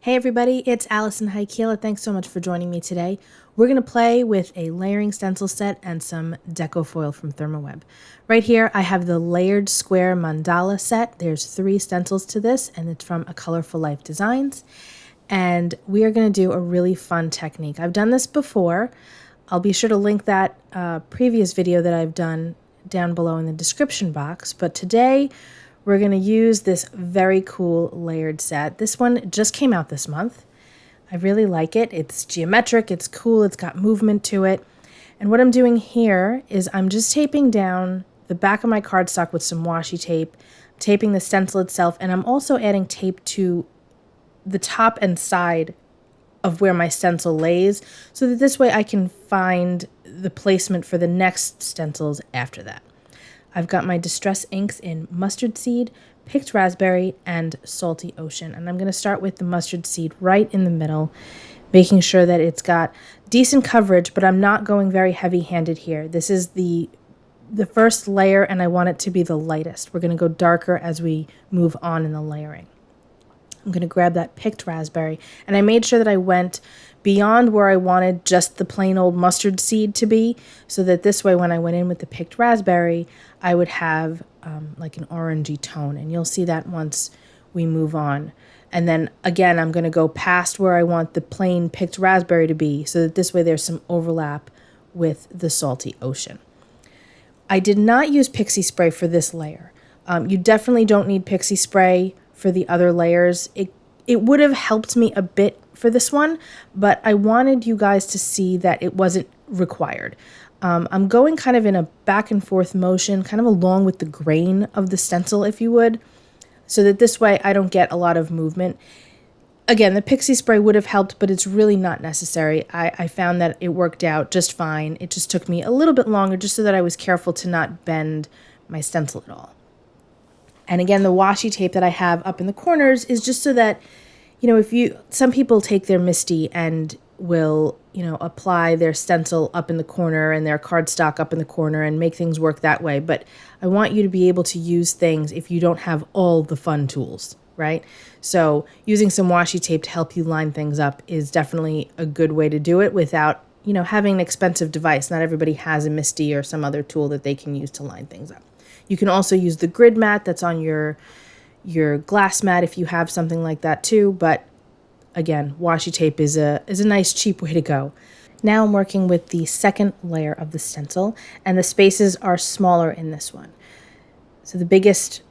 Hey everybody, it's Alison Heikkila. Thanks so much for joining me today. We're going to play with a layering stencil set and some deco foil from Therm O Web. Right here I have the Layered Square Mandala set. There's 3 stencils to this and it's from A Colorful Life Designs. And we are going to do a really fun technique. I've done this before. I'll be sure to link that previous video that I've done down below in the description box. But today we're going to use this very cool layered set. This one just came out this month. I really like it. It's geometric, it's cool, it's got movement to it. And what I'm doing here is I'm just taping down the back of my cardstock with some washi tape, taping the stencil itself, and I'm also adding tape to the top and side of where my stencil lays so that this way I can find the placement for the next stencils after that. I've got my distress inks in mustard seed, picked raspberry, and salty ocean. And I'm going to start with the mustard seed right in the middle, making sure that it's got decent coverage, but I'm not going very heavy-handed here. This is the first layer, and I want it to be the lightest. We're going to go darker as we move on in the layering. I'm going to grab that picked raspberry, and I made sure that I went beyond where I wanted just the plain old mustard seed to be, so that this way when I went in with the picked raspberry, I would have like an orangey tone, and you'll see that once we move on. And then again, I'm going to go past where I want the plain picked raspberry to be, so that this way there's some overlap with the salty ocean. I did not use pixie spray for this layer. You definitely don't need pixie spray for the other layers. It would have helped me a bit for this one, but I wanted you guys to see that it wasn't required. I'm going kind of in a back and forth motion, kind of along with the grain of the stencil, if you would, so that this way I don't get a lot of movement. Again, the pixie spray would have helped, but it's really not necessary. I found that it worked out just fine. It just took me a little bit longer just so that I was careful to not bend my stencil at all. And again, the washi tape that I have up in the corners is just so that, you know, some people take their MISTI and will, you know, apply their stencil up in the corner and their cardstock up in the corner and make things work that way. But I want you to be able to use things if you don't have all the fun tools, right? So using some washi tape to help you line things up is definitely a good way to do it without, you know, having an expensive device. Not everybody has a MISTI or some other tool that they can use to line things up. You can also use the grid mat that's on your glass mat if you have something like that too, but again, washi tape is a nice cheap way to go. Now I'm working with the second layer of the stencil, and the spaces are smaller in this one. So the biggest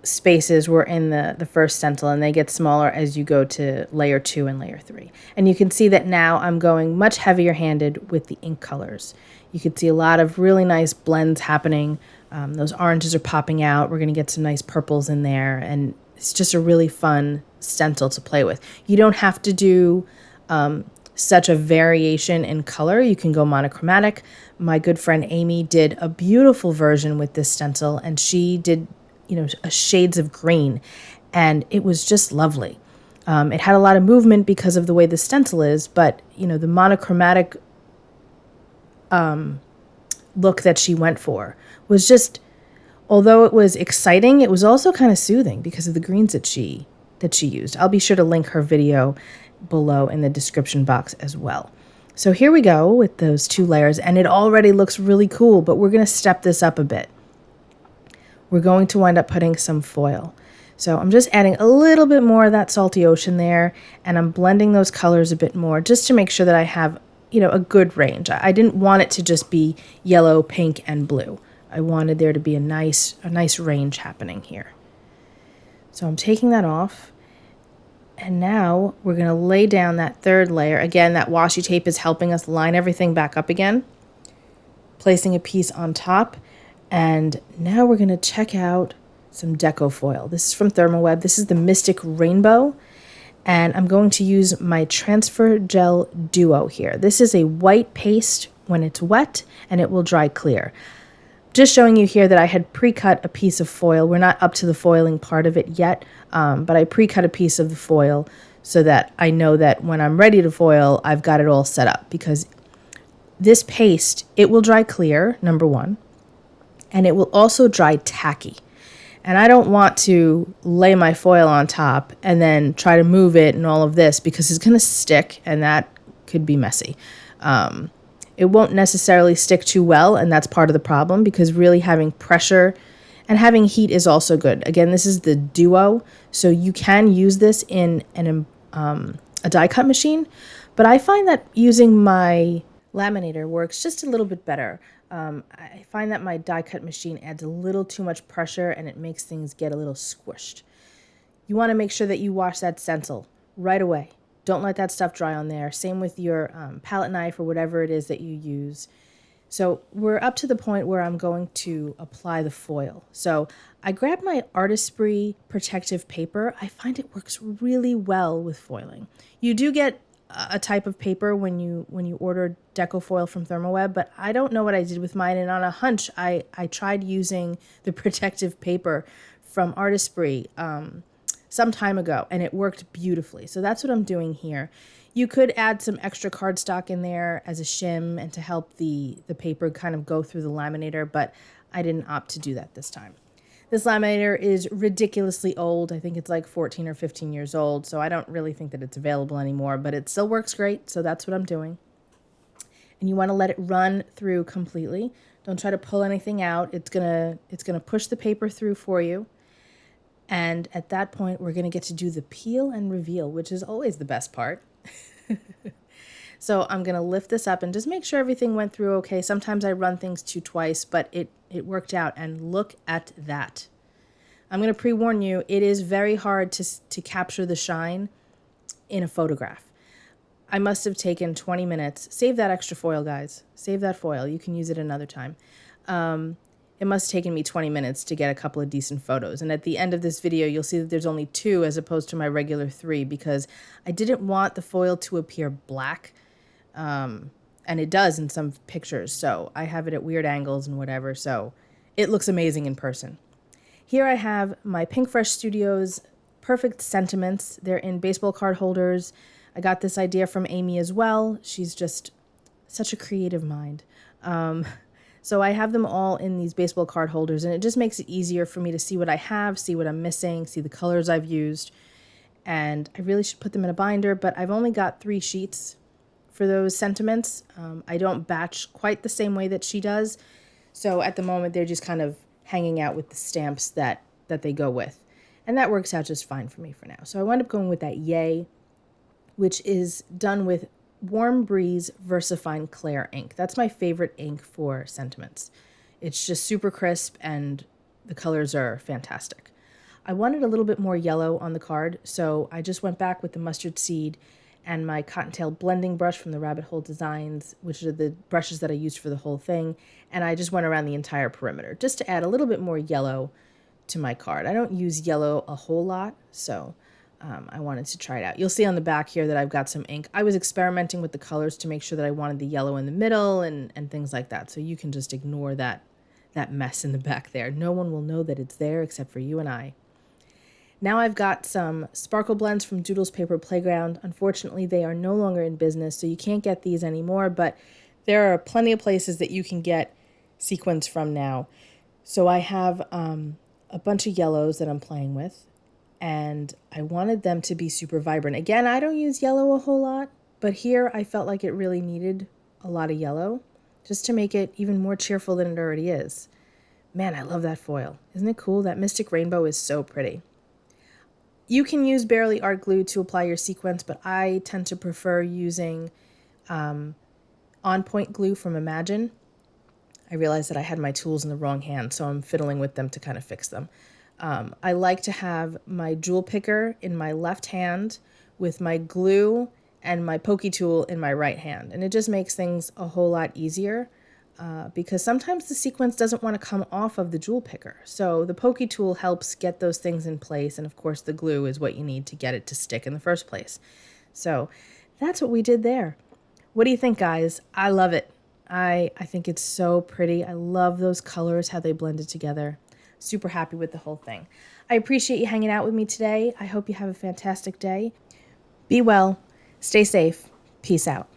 spaces were in the first stencil, and they get smaller as you go to layer 2 and layer 3. And you can see that now I'm going much heavier handed with the ink colors. You can see a lot of really nice blends happening. Those oranges are popping out. We're going to get some nice purples in there, and it's just a really fun stencil to play with. You don't have to do such a variation in color. You can go monochromatic. My good friend Amy did a beautiful version with this stencil, and she did, you know, shades of green, and it was just lovely. It had a lot of movement because of the way the stencil is, but, you know, the monochromatic look that she went for was just, although it was exciting, it was also kind of soothing because of the greens that she used. I'll be sure to link her video below in the description box as well. So here we go with those 2 layers, and it already looks really cool, but we're going to step this up a bit. We're going to wind up putting some foil. So I'm just adding a little bit more of that salty ocean there, and I'm blending those colors a bit more just to make sure that I have, you know, a good range. I didn't want it to just be yellow, pink, and blue. I wanted there to be a nice range happening here. So I'm taking that off, and now we're going to lay down that third layer. Again, that washi tape is helping us line everything back up again, placing a piece on top, and now we're going to check out some deco foil. This is from Therm O Web. This is the Mystic Rainbow, and I'm going to use my Transfer Gel Duo here. This is a white paste when it's wet, and it will dry clear. Just showing you here that I had pre-cut a piece of foil. We're not up to the foiling part of it yet, but I pre-cut a piece of the foil so that I know that when I'm ready to foil, I've got it all set up, because this paste, it will dry clear, number 1, and it will also dry tacky. And I don't want to lay my foil on top and then try to move it and all of this, because it's going to stick, and that could be messy. It won't necessarily stick too well, and that's part of the problem, because really having pressure and having heat is also good. Again, this is the Duo, so you can use this in a die cut machine, but I find that using my laminator works just a little bit better. I find that my die cut machine adds a little too much pressure, and it makes things get a little squished. You want to make sure that you wash that stencil right away. Don't let that stuff dry on there. Same with your palette knife or whatever it is that you use. So we're up to the point where I'm going to apply the foil. So I grabbed my Artesprix protective paper. I find it works really well with foiling. You do get a type of paper when you order deco foil from Therm O Web, but I don't know what I did with mine, and on a hunch I tried using the protective paper from Artesprix some time ago, and it worked beautifully. So that's what I'm doing here. You could add some extra cardstock in there as a shim and to help the paper kind of go through the laminator, but I didn't opt to do that this time. This laminator is ridiculously old. I think it's like 14 or 15 years old, so I don't really think that it's available anymore, but it still works great, so that's what I'm doing. And you want to let it run through completely. Don't try to pull anything out. It's gonna push the paper through for you. And at that point, we're gonna get to do the peel and reveal, which is always the best part. So I'm gonna lift this up and just make sure everything went through okay. Sometimes I run things twice, but it worked out, and look at that. I'm gonna pre-warn you, it is very hard to capture the shine in a photograph. I must have taken 20 minutes. Save that extra foil, guys. Save that foil. You can use it another time. It must have taken me 20 minutes to get a couple of decent photos. And at the end of this video, you'll see that there's only 2 as opposed to my regular 3, because I didn't want the foil to appear black. And it does in some pictures, so I have it at weird angles and whatever, so it looks amazing in person. Here I have my Pinkfresh Studios Perfect Sentiments. They're in baseball card holders. I got this idea from Amy as well. She's just such a creative mind. So I have them all in these baseball card holders, and it just makes it easier for me to see what I have, see what I'm missing, see the colors I've used. And I really should put them in a binder, but I've only got 3 sheets for those sentiments. I don't batch quite the same way that she does. So at the moment, they're just kind of hanging out with the stamps that they go with. And that works out just fine for me for now. So I wound up going with that Yay, which is done with Warm Breeze VersaFine Clair ink. That's my favorite ink for sentiments. It's just super crisp, and the colors are fantastic. I wanted a little bit more yellow on the card, so I just went back with the mustard seed and my cottontail blending brush from the Rabbit Hole Designs, which are the brushes that I used for the whole thing, and I just went around the entire perimeter just to add a little bit more yellow to my card. I don't use yellow a whole lot, so I wanted to try it out. You'll see on the back here that I've got some ink. I was experimenting with the colors to make sure that I wanted the yellow in the middle and things like that, so you can just ignore that mess in the back there. No one will know that it's there except for you and I. Now I've got some sparkle blends from Doodles Paper Playground. Unfortunately, they are no longer in business, so you can't get these anymore, but there are plenty of places that you can get sequins from now. So I have a bunch of yellows that I'm playing with, and I wanted them to be super vibrant. Again, I don't use yellow a whole lot, but here I felt like it really needed a lot of yellow just to make it even more cheerful than it already is. Man, I love that foil. Isn't it cool? That Mystic Rainbow is so pretty. You can use Barely Art Glue to apply your sequins, but I tend to prefer using On Point glue from Imagine. I realized that I had my tools in the wrong hand, so I'm fiddling with them to kind of fix them. I like to have my jewel picker in my left hand with my glue and my pokey tool in my right hand. And it just makes things a whole lot easier because sometimes the sequence doesn't want to come off of the jewel picker. So the pokey tool helps get those things in place. And of course the glue is what you need to get it to stick in the first place. So that's what we did there. What do you think, guys? I love it. I think it's so pretty. I love those colors, how they blended together. Super happy with the whole thing. I appreciate you hanging out with me today. I hope you have a fantastic day. Be well, stay safe, peace out.